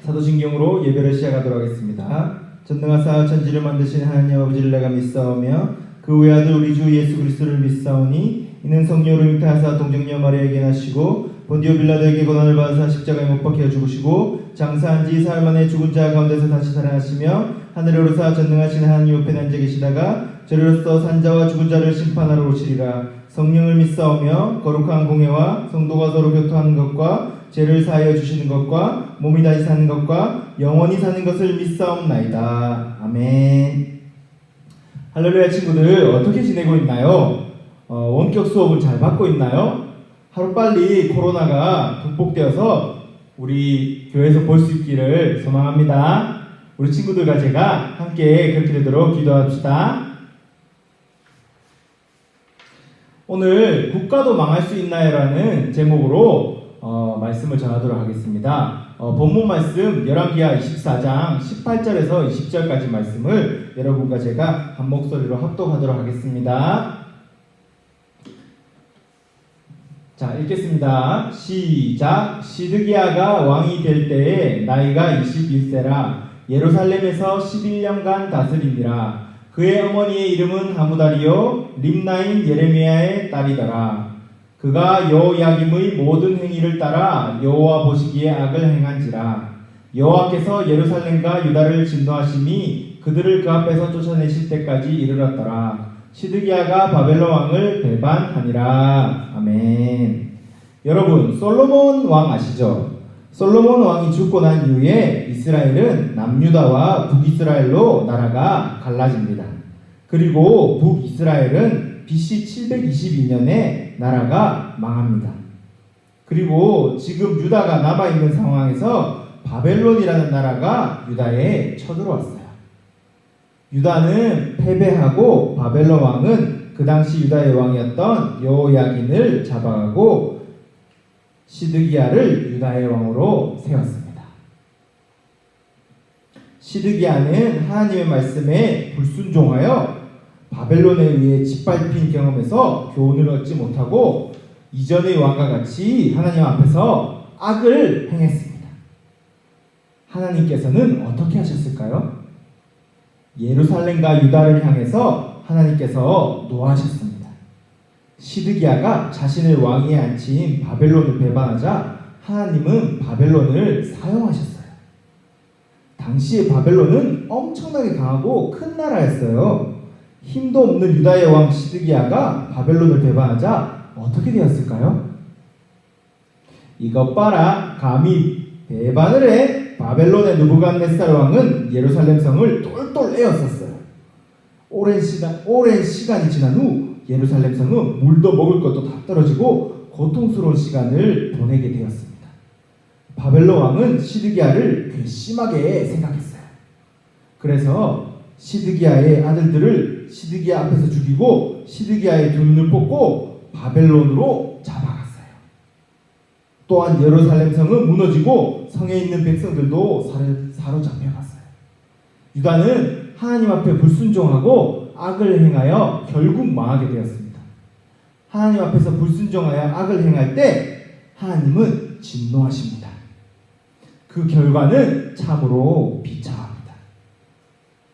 사도신경으로 예배를 시작하도록 하겠습니다. 전능하사 천지를 만드신 하나님 아버지를 내가 믿사오며 그 외아들 우리 주 예수 그리스도를 믿사오니 이는 성령으로 잉태하사 동정녀 마리아에게 나시고 본디오 빌라도에게 고난을 받으사 십자가에 못 박혀 죽으시고 장사한 지 사흘 만에 죽은 자 가운데서 다시 살아나시며 하늘에 오르사 전능하신 하나님 옆에 앉아 계시다가 저리로서 산자와 죽은 자를 심판하러 오시리라. 성령을 믿사오며 거룩한 공회와 성도가 서로 교통하는 것과 죄를 사하여 주시는 것과 몸이 다시 사는 것과 영원히 사는 것을 믿사옵나이다. 아멘. 할렐루야. 친구들 어떻게 지내고 있나요? 원격 수업은 잘 받고 있나요? 하루빨리 코로나가 극복되어서 우리 교회에서 볼 수 있기를 소망합니다. 우리 친구들과 제가 함께 그렇게 되도록 기도합시다. 오늘 국가도 망할 수 있나요? 라는 제목으로 말씀을 전하도록 하겠습니다. 본문 말씀 열왕기하 24장 18절에서 20절까지 말씀을 여러분과 제가 한 목소리로 합독하도록 하겠습니다. 자, 읽겠습니다. 시작. 시드기야가 왕이 될 때에 나이가 21세라 예루살렘에서 11년간 다스리니라. 그의 어머니의 이름은 하무다리요 림나인 예레미야의 딸이더라. 그가 여호야김의 모든 행위를 따라 여호와 보시기에 악을 행한지라. 여호와께서 예루살렘과 유다를 진노하시니 그들을 그 앞에서 쫓아내실 때까지 이르렀더라. 시드기야가 바벨론 왕을 배반하니라. 아멘. 여러분, 솔로몬 왕 아시죠? 솔로몬 왕이 죽고 난 이후에 이스라엘은 남유다와 북이스라엘로 나라가 갈라집니다. 그리고 북이스라엘은 BC 722년에 나라가 망합니다. 그리고 지금 유다가 남아있는 상황에서 바벨론이라는 나라가 유다에 쳐들어왔어요. 유다는 패배하고 바벨론 왕은 그 당시 유다의 왕이었던 여호야긴을 잡아가고 시드기야를 유다의 왕으로 세웠습니다. 시드기야는 하나님의 말씀에 불순종하여 바벨론에 의해 짓밟힌 경험에서 교훈을 얻지 못하고 이전의 왕과 같이 하나님 앞에서 악을 행했습니다. 하나님께서는 어떻게 하셨을까요? 예루살렘과 유다를 향해서 하나님께서 노하셨습니다. 시드기야가 자신을 왕위에 앉힌 바벨론을 배반하자 하나님은 바벨론을 사용하셨어요. 당시의 바벨론은 엄청나게 강하고 큰 나라였어요. 힘도 없는 유다의 왕 시드기야가 바벨론을 배반하자 어떻게 되었을까요? 이것 봐라, 감히 배반을 해. 바벨론의 느부갓네살 왕은 예루살렘 성을 똘똘 에웠었어요. 오랜 시간이 지난 후 예루살렘 성은 물도 먹을 것도 다 떨어지고 고통스러운 시간을 보내게 되었습니다. 바벨론 왕은 시드기야를 괘씸하게 생각했어요. 그래서 시드기야의 아들들을 시드기야 앞에서 죽이고 시드기야의 두 눈을 뽑고 바벨론으로 잡아갔어요. 또한 예루살렘 성은 무너지고 성에 있는 백성들도 사로잡혀갔어요. 유다는 하나님 앞에 불순종하고 악을 행하여 결국 망하게 되었습니다. 하나님 앞에서 불순종하여 악을 행할 때 하나님은 진노하십니다. 그 결과는 참으로 비참합니다.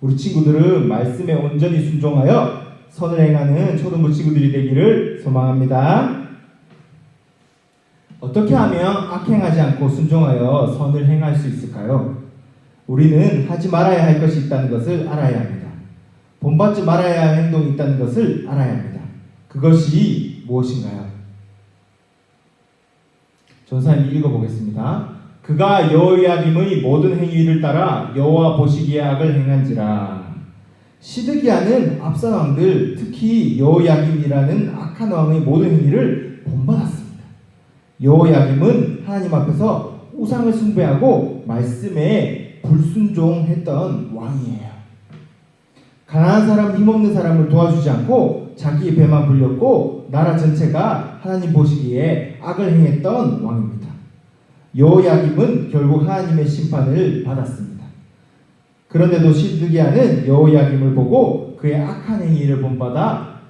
우리 친구들은 말씀에 온전히 순종하여 선을 행하는 초등부 친구들이 되기를 소망합니다. 어떻게 하면 악행하지 않고 순종하여 선을 행할 수 있을까요? 우리는 하지 말아야 할 것이 있다는 것을 알아야 합니다. 본받지 말아야 할 행동이 있다는 것을 알아야 합니다. 그것이 무엇인가요? 전사님 읽어보겠습니다. 그가 여호야김의 모든 행위를 따라 여호와 보시기에 악을 행한지라. 시드기야는 앞선 왕들, 특히 여호야김이라는 악한 왕의 모든 행위를 본받았습니다. 여호야김은 하나님 앞에서 우상을 숭배하고 말씀에 불순종했던 왕이에요. 가난한 사람, 힘없는 사람을 도와주지 않고 자기의 배만 불렸고 나라 전체가 하나님 보시기에 악을 행했던 왕입니다. 여호야김은 결국 하나님의 심판을 받았습니다. 그런데도 시드기야는 여호야김을 보고 그의 악한 행위를 본받아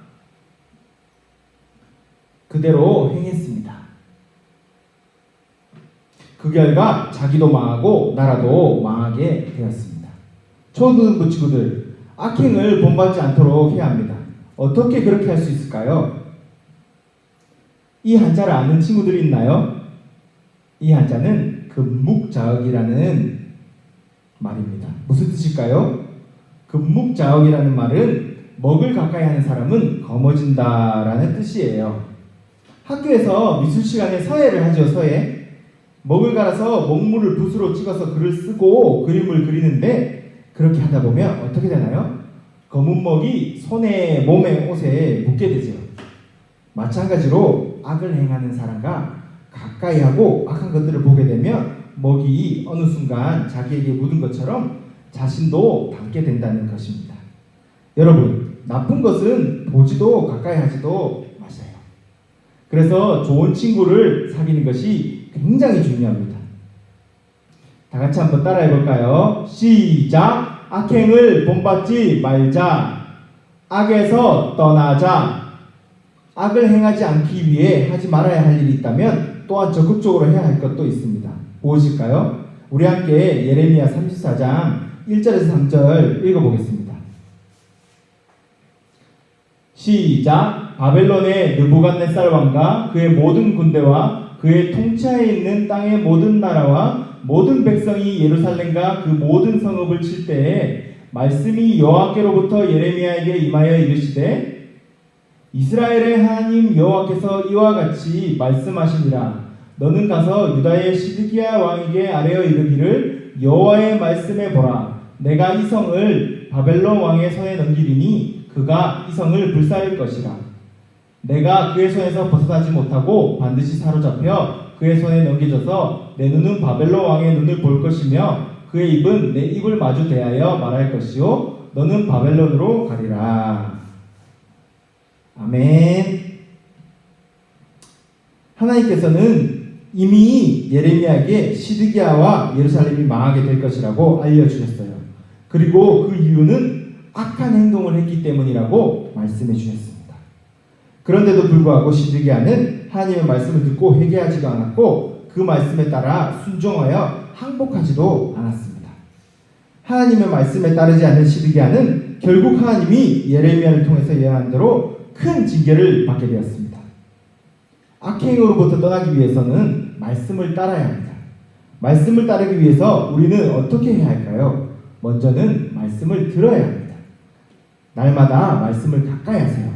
그대로 행했습니다. 그게 결과 자기도 망하고 나라도 망하게 되었습니다. 초등부 친구들, 악행을 본받지 않도록 해야 합니다. 어떻게 그렇게 할 수 있을까요? 이 한자를 아는 친구들이 있나요? 이 한자는 금묵자억이라는 말입니다. 무슨 뜻일까요? 금묵자억이라는 말은 먹을 가까이 하는 사람은 거머쥔다라는 뜻이에요. 학교에서 미술 시간에 서예를 하죠. 서예. 먹을 갈아서 먹물을 붓으로 찍어서 글을 쓰고 그림을 그리는데 그렇게 하다 보면 어떻게 되나요? 검은 먹이 손에, 몸에, 옷에 묻게 되죠. 마찬가지로 악을 행하는 사람과 가까이 하고 악한 것들을 보게 되면 먹이 어느 순간 자기에게 묻은 것처럼 자신도 닮게 된다는 것입니다. 여러분, 나쁜 것은 보지도 가까이 하지도 마세요. 그래서 좋은 친구를 사귀는 것이 굉장히 중요합니다. 다 같이 한번 따라해 볼까요? 시작! 악행을 본받지 말자. 악에서 떠나자. 악을 행하지 않기 위해 하지 말아야 할 일이 있다면 또한 적극적으로 해야 할 것도 있습니다. 무엇일까요? 우리 함께 예레미야 34장 1절에서 3절 읽어보겠습니다. 시작! 바벨론의 느부갓네살 왕과 그의 모든 군대와 그의 통치하에 있는 땅의 모든 나라와 모든 백성이 예루살렘과 그 모든 성읍을 칠 때에 말씀이 여호와께로부터 예레미야에게 임하여 이르시되 이스라엘의 하나님 여호와께서 이와 같이 말씀하시니라. 너는 가서 유다의 시드기야 왕에게 아뢰어 이르기를 여호와의 말씀에 보라. 내가 이 성을 바벨론 왕의 손에 넘기리니 그가 이 성을 불사할 것이라. 내가 그의 손에서 벗어나지 못하고 반드시 사로잡혀 그의 손에 넘겨져서 내 눈은 바벨론 왕의 눈을 볼 것이며 그의 입은 내 입을 마주 대하여 말할 것이요 너는 바벨론으로 가리라. 아멘. 하나님께서는 이미 예레미야에게 시드기야와 예루살렘이 망하게 될 것이라고 알려주셨어요. 그리고 그 이유는 악한 행동을 했기 때문이라고 말씀해 주셨습니다. 그런데도 불구하고 시드기야는 하나님의 말씀을 듣고 회개하지도 않았고 그 말씀에 따라 순종하여 항복하지도 않았습니다. 하나님의 말씀에 따르지 않는 시드기야는 결국 하나님이 예레미야를 통해서 예언한 대로 큰 징계를 받게 되었습니다. 악행으로부터 떠나기 위해서는 말씀을 따라야 합니다. 말씀을 따르기 위해서 우리는 어떻게 해야 할까요? 먼저는 말씀을 들어야 합니다. 날마다 말씀을 가까이 하세요.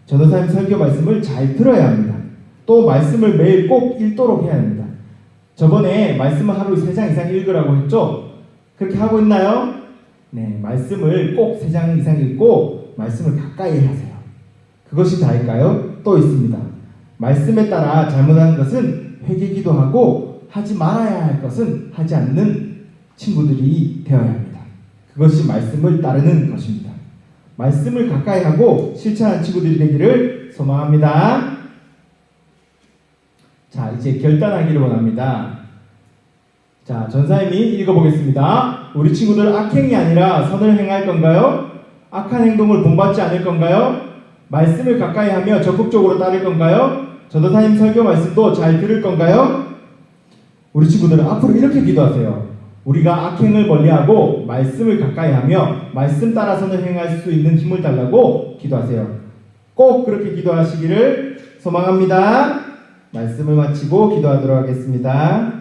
전도사님 설교 말씀을 잘 들어야 합니다. 또 말씀을 매일 꼭 읽도록 해야 합니다. 저번에 말씀을 하루 3장 이상 읽으라고 했죠? 그렇게 하고 있나요? 네, 말씀을 꼭 3장 이상 읽고 말씀을 가까이 하세요. 그것이 다일까요? 또 있습니다. 말씀에 따라 잘못하는 것은 회개기도 하고 하지 말아야 할 것은 하지 않는 친구들이 되어야 합니다. 그것이 말씀을 따르는 것입니다. 말씀을 가까이 하고 실천하는 친구들이 되기를 소망합니다. 자, 이제 결단하기를 원합니다. 자, 전사님이 읽어보겠습니다. 우리 친구들 악행이 아니라 선을 행할 건가요? 악한 행동을 본받지 않을 건가요? 말씀을 가까이 하며 적극적으로 따를 건가요? 전도사님 설교 말씀도 잘 들을 건가요? 우리 친구들은 앞으로 이렇게 기도하세요. 우리가 악행을 멀리하고 말씀을 가까이 하며 말씀 따라서는 행할 수 있는 힘을 달라고 기도하세요. 꼭 그렇게 기도하시기를 소망합니다. 말씀을 마치고 기도하도록 하겠습니다.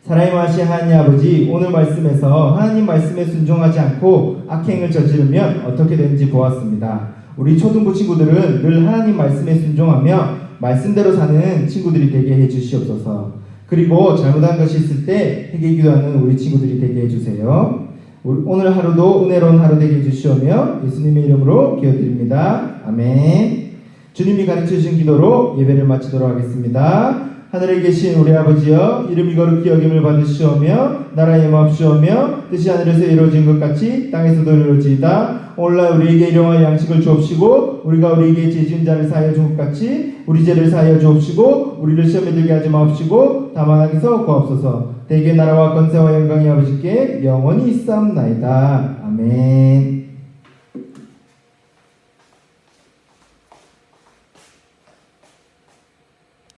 사랑하신 하나님 아버지, 오늘 말씀에서 하나님 말씀에 순종하지 않고 악행을 저지르면 어떻게 되는지 보았습니다. 우리 초등부 친구들은 늘 하나님 말씀에 순종하며 말씀대로 사는 친구들이 되게 해주시옵소서. 그리고 잘못한 것이 있을 때 회개 기도하는 우리 친구들이 되게 해주세요. 오늘 하루도 은혜로운 하루 되게 해주시오며 예수님의 이름으로 기도드립니다. 아멘. 주님이 가르쳐주신 기도로 예배를 마치도록 하겠습니다. 하늘에 계신 우리 아버지여, 이름이 거룩히 여김을 받으시오며 나라의 임하옵시오며 뜻이 하늘에서 이루어진 것 같이 땅에서도 이루어지이다. 오늘날 우리에게 일용할 양식을 주옵시고 우리가 우리에게 죄 지은 자를 사하여 준 것 같이 우리 죄를 사하여 주옵시고 우리를 시험에 들게 하지 마옵시고 다만 악에서 구하옵소서. 대개 나라와 권세와 영광이 아버지께 영원히 있사옵나이다. 아멘.